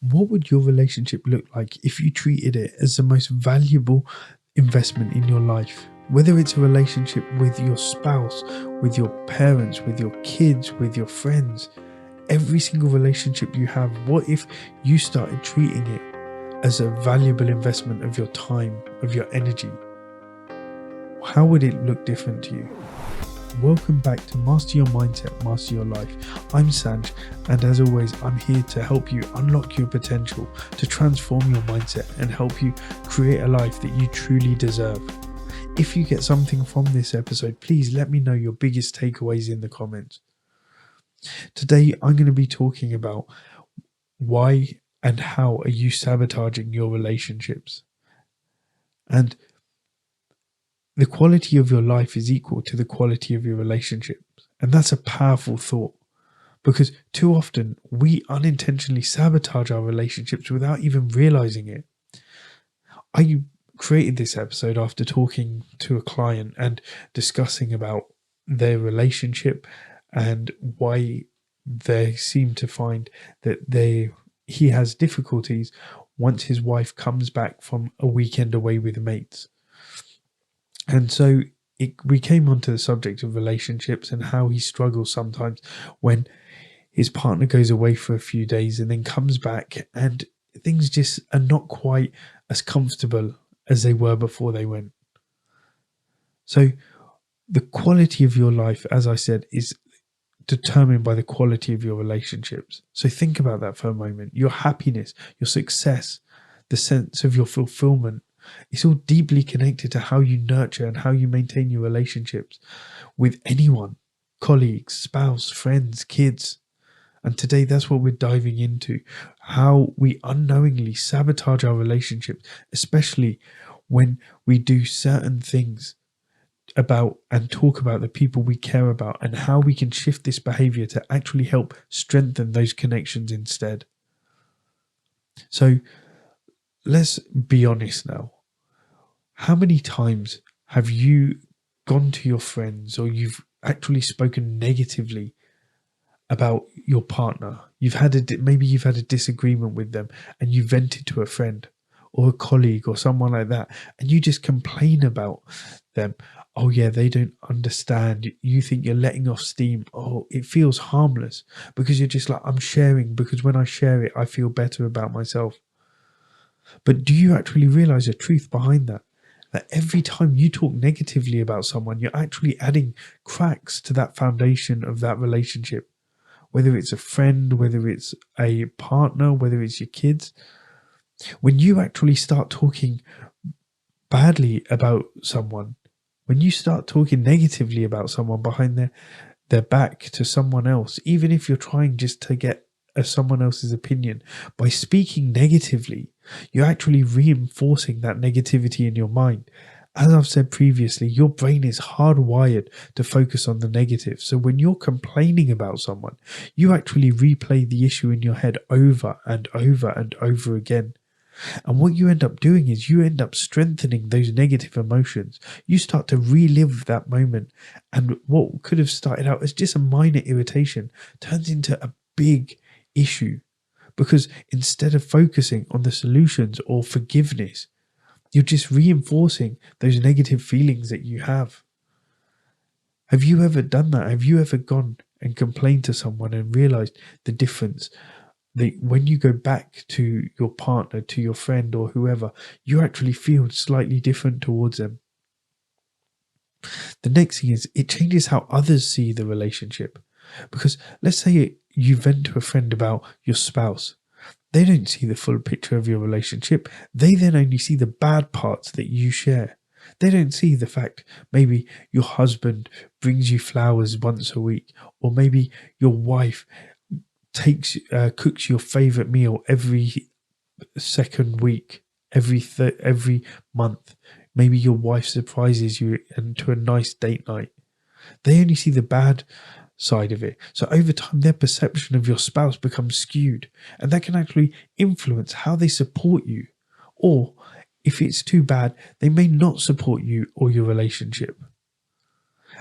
What would your relationship look like if you treated it as the most valuable investment in your life? Whether it's a relationship with your spouse, with your parents, with your kids, with your friends, every single relationship you have, what if you started treating it as a valuable investment of your time, of your energy? How would it look different to you? Welcome back to Master Your Mindset, Master Your Life. I'm Sanj, and as always, I'm here to help you unlock your potential, to transform your mindset and help you create a life that you truly deserve. If you get something from this episode, please let me know your biggest takeaways in the comments. Today, I'm going to be talking about why and how are you sabotaging your relationships. And the quality of your life is equal to the quality of your relationships. And that's a powerful thought, because too often we unintentionally sabotage our relationships without even realizing it. I created this episode after talking to a client and discussing about their relationship and why they seem to find that he has difficulties once his wife comes back from a weekend away with mates. And so we came onto the subject of relationships and how he struggles sometimes when his partner goes away for a few days and then comes back and things just are not quite as comfortable as they were before they went. So the quality of your life, as I said, is determined by the quality of your relationships. So think about that for a moment. Your happiness, your success, the sense of your fulfillment, it's all deeply connected to how you nurture and how you maintain your relationships with anyone, colleagues, spouse, friends, kids. And today that's what we're diving into, how we unknowingly sabotage our relationships, especially when we do certain things about and talk about the people we care about, and how we can shift this behavior to actually help strengthen those connections instead. So let's be honest now. How many times have you gone to your friends or you've actually spoken negatively about your partner? Maybe you've had a disagreement with them and you vented to a friend or a colleague or someone like that, and you just complain about them. Oh yeah, they don't understand. You think you're letting off steam. Oh, it feels harmless because you're just like, I'm sharing because when I share it, I feel better about myself. But do you actually realize the truth behind that? That every time you talk negatively about someone, you're actually adding cracks to that foundation of that relationship. Whether it's a friend, whether it's a partner, whether it's your kids. When you actually start talking badly about someone, when you start talking negatively about someone behind their back to someone else, even if you're trying just to get someone else's opinion, by speaking negatively, you're actually reinforcing that negativity in your mind. As I've said previously, your brain is hardwired to focus on the negative. So when you're complaining about someone, you actually replay the issue in your head over and over and over again. And what you end up doing is you end up strengthening those negative emotions. You start to relive that moment. And what could have started out as just a minor irritation turns into a big issue, because instead of focusing on the solutions or forgiveness, you're just reinforcing those negative feelings that you have. Have you ever done that? Have you ever gone and complained to someone and realized the difference? When you go back to your partner, to your friend or whoever, you actually feel slightly different towards them. The next thing is it changes how others see the relationship. Because let's say you vent to a friend about your spouse. They don't see the full picture of your relationship. They then only see the bad parts that you share. They don't see the fact maybe your husband brings you flowers once a week, or maybe your wife cooks your favorite meal every second week, every month. Maybe your wife surprises you into a nice date night. They only see the bad side of it. So over time, their perception of your spouse becomes skewed, and that can actually influence how they support you. Or if it's too bad, they may not support you or your relationship.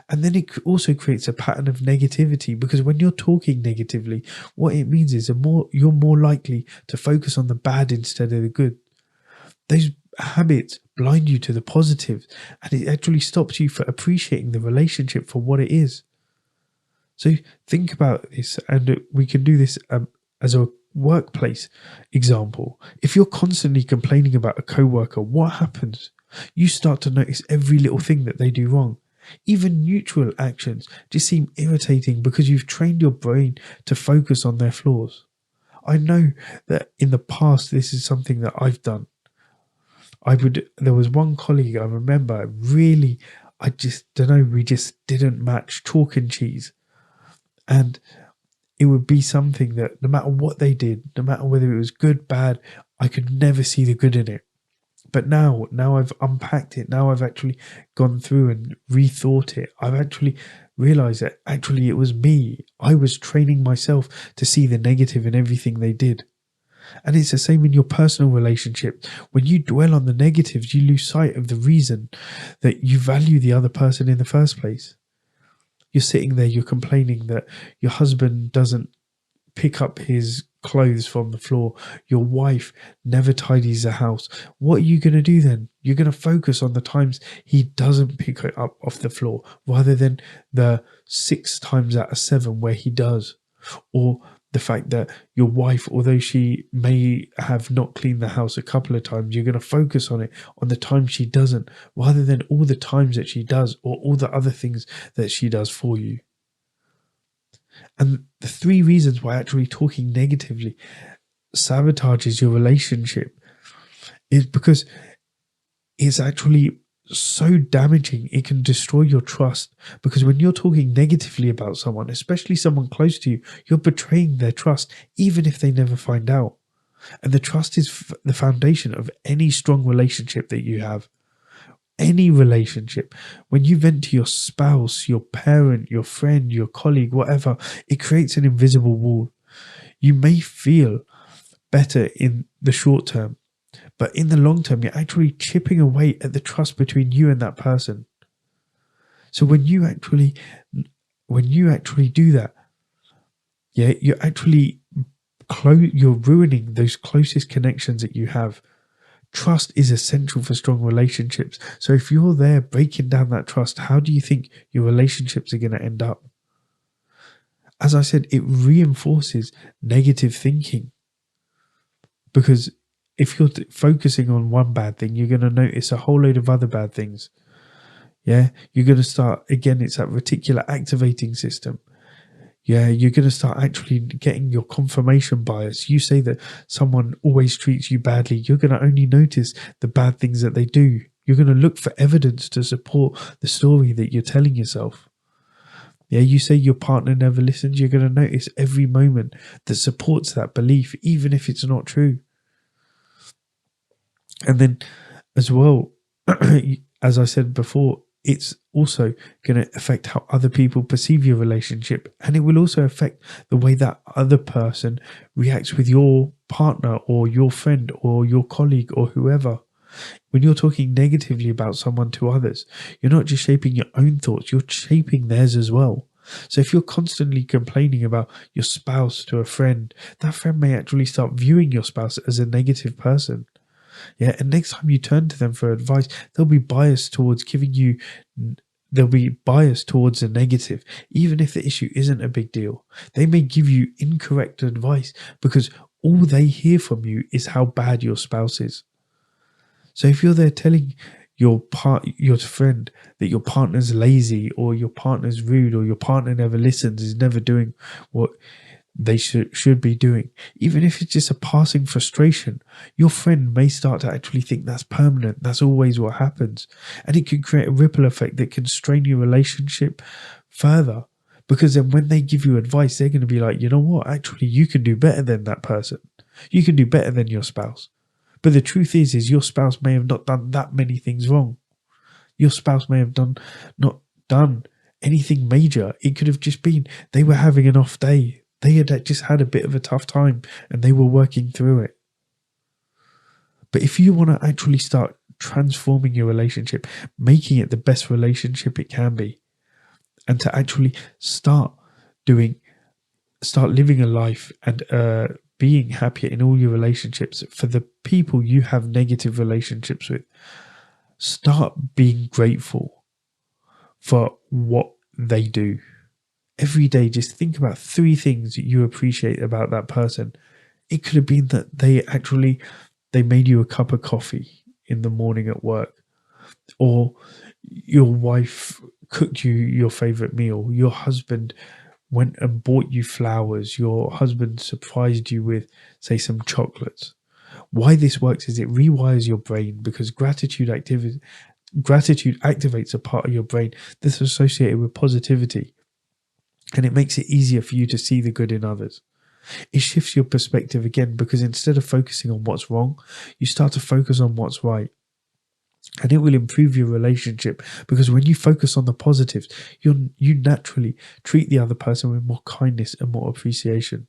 And then it also creates a pattern of negativity, because when you're talking negatively, what it means is you're more likely to focus on the bad instead of the good. Those habits blind you to the positives, and it actually stops you from appreciating the relationship for what it is. So think about this, and we can do this as a workplace example. If you're constantly complaining about a coworker, what happens? You start to notice every little thing that they do wrong. Even neutral actions just seem irritating because you've trained your brain to focus on their flaws. I know that in the past, this is something that I've done. There was one colleague I remember really, I just don't know, we just didn't match, chalk and cheese. And it would be something that no matter what they did, no matter whether it was good, bad, I could never see the good in it. But now I've unpacked it. Now I've actually gone through and rethought it. I've actually realized that actually it was me. I was training myself to see the negative in everything they did. And it's the same in your personal relationship. When you dwell on the negatives, you lose sight of the reason that you value the other person in the first place. You're sitting there, you're complaining that your husband doesn't pick up his clothes from the floor. Your wife never tidies the house. What are you going to do then? You're going to focus on the times he doesn't pick it up off the floor rather than the 6 times out of 7 where he does. Or the fact that your wife, although she may have not cleaned the house a couple of times, you're going to focus on it on the time she doesn't rather than all the times that she does or all the other things that she does for you. And the 3 reasons why actually talking negatively sabotages your relationship is because it's actually so damaging. It can destroy your trust, because when you're talking negatively about someone, especially someone close to you, you're betraying their trust, even if they never find out. And the trust is the foundation of any strong relationship that you have. Any relationship, when you vent to your spouse, your parent, your friend, your colleague, whatever, it creates an invisible wall. You may feel better in the short term, but in the long term, you're actually chipping away at the trust between you and that person. So when you actually do that, yeah, you're ruining those closest connections that you have. Trust is essential for strong relationships. So if you're there breaking down that trust, how do you think your relationships are going to end up? As I said, it reinforces negative thinking, because if you're focusing on one bad thing, you're going to notice a whole load of other bad things. Yeah, you're going to start, again, it's that reticular activating system. Yeah, you're going to start actually getting your confirmation bias. You say that someone always treats you badly. You're going to only notice the bad things that they do. You're going to look for evidence to support the story that you're telling yourself. Yeah, you say your partner never listens. You're going to notice every moment that supports that belief, even if it's not true. And then as well, as I said before, it's also going to affect how other people perceive your relationship. And it will also affect the way that other person reacts with your partner or your friend or your colleague or whoever. When you're talking negatively about someone to others, you're not just shaping your own thoughts, you're shaping theirs as well. So if you're constantly complaining about your spouse to a friend, that friend may actually start viewing your spouse as a negative person. Yeah, and next time you turn to them for advice, they'll be biased towards the negative, even if the issue isn't a big deal. They may give you incorrect advice because all they hear from you is how bad your spouse is. So if you're there telling your friend that your partner's lazy or your partner's rude or your partner never listens, is never doing what they should be doing, even if it's just a passing frustration, your friend may start to actually think that's permanent, that's always what happens, and it can create a ripple effect that can strain your relationship further, because then when they give you advice, they're going to be like, you know what, actually you can do better than that person, you can do better than your spouse. But the truth is your spouse may have not done that many things wrong. Your spouse may have not done anything major. It could have just been they were having an off day. They had just had a bit of a tough time and they were working through it. But if you want to actually start transforming your relationship, making it the best relationship it can be, and to actually start living a life and being happier in all your relationships. For the people you have negative relationships with, start being grateful for what they do. Every day, just think about 3 things that you appreciate about that person. It could have been that they made you a cup of coffee in the morning at work, or your wife cooked you your favorite meal, your husband went and bought you flowers, your husband surprised you with, say, some chocolates. Why this works is it rewires your brain, because gratitude activates a part of your brain that's associated with positivity, and it makes it easier for you to see the good in others. It shifts your perspective again, because instead of focusing on what's wrong, you start to focus on what's right. And it will improve your relationship, because when you focus on the positives, you naturally treat the other person with more kindness and more appreciation.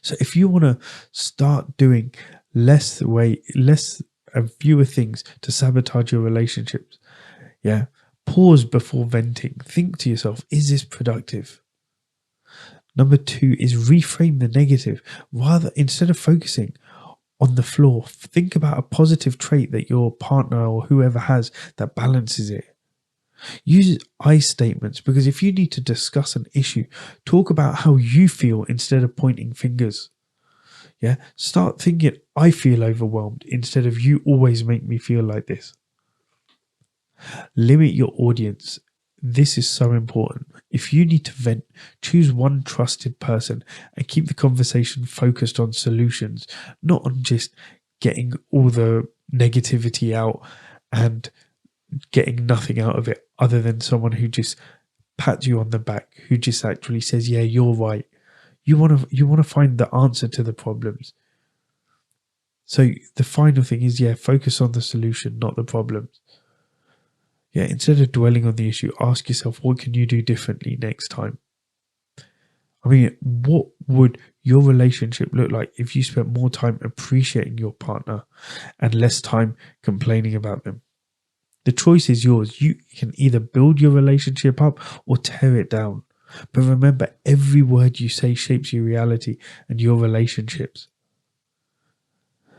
So if you want to start doing less and fewer things to sabotage your relationships, pause before venting. Think to yourself, is this productive? Number 2 is reframe the negative. Instead of focusing on the flaw, think about a positive trait that your partner or whoever has that balances it. Use I statements, because if you need to discuss an issue, talk about how you feel instead of pointing fingers. Start thinking, I feel overwhelmed, instead of you always make me feel like this. Limit your audience. This is so important. If you need to vent, choose one trusted person and keep the conversation focused on solutions, not on just getting all the negativity out and getting nothing out of it other than someone who just pats you on the back, who just actually says, yeah, you're right. You want to find the answer to the problems. So the final thing is, focus on the solution, not the problems. Instead of dwelling on the issue, ask yourself, what can you do differently next time? I mean, what would your relationship look like if you spent more time appreciating your partner and less time complaining about them? The choice is yours. You can either build your relationship up or tear it down. But remember, every word you say shapes your reality and your relationships.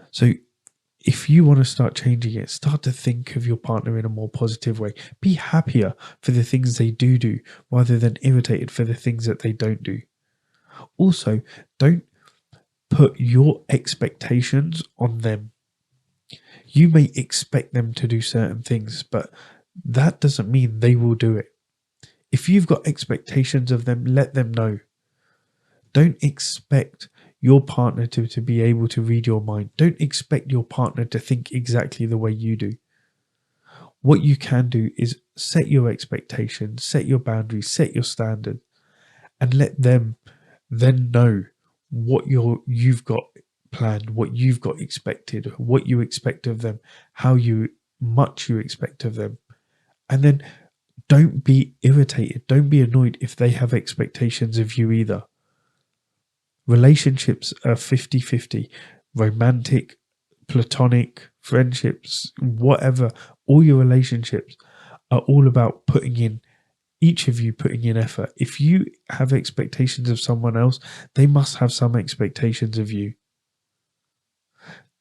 So if you want to start changing it, start to think of your partner in a more positive way. Be happier for the things they do rather than irritated for the things that they don't do. Also, don't put your expectations on them. You may expect them to do certain things, but that doesn't mean they will do it. If you've got expectations of them, let them know. Don't expect your partner to be able to read your mind. Don't expect your partner to think exactly the way you do. What you can do is set your expectations, set your boundaries, set your standards, and let them then know what you've got planned, what you've got expected, what you expect of them, how much you expect of them. And then don't be irritated, don't be annoyed if they have expectations of you either. Relationships are 50-50, romantic, platonic, friendships, whatever. All your relationships are all about each of you putting in effort. If you have expectations of someone else, they must have some expectations of you.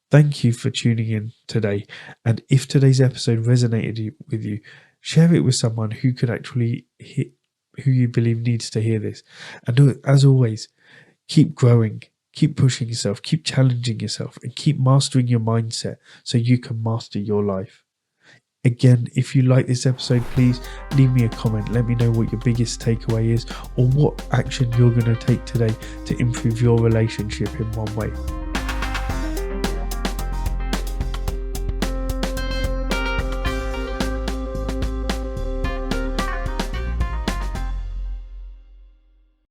Thank you for tuning in today. And if today's episode resonated with you, share it with someone who could actually who you believe needs to hear this. And as always, keep growing, keep pushing yourself, keep challenging yourself, and keep mastering your mindset so you can master your life. Again, if you like this episode, please leave me a comment. Let me know what your biggest takeaway is, or what action you're going to take today to improve your relationship in one way.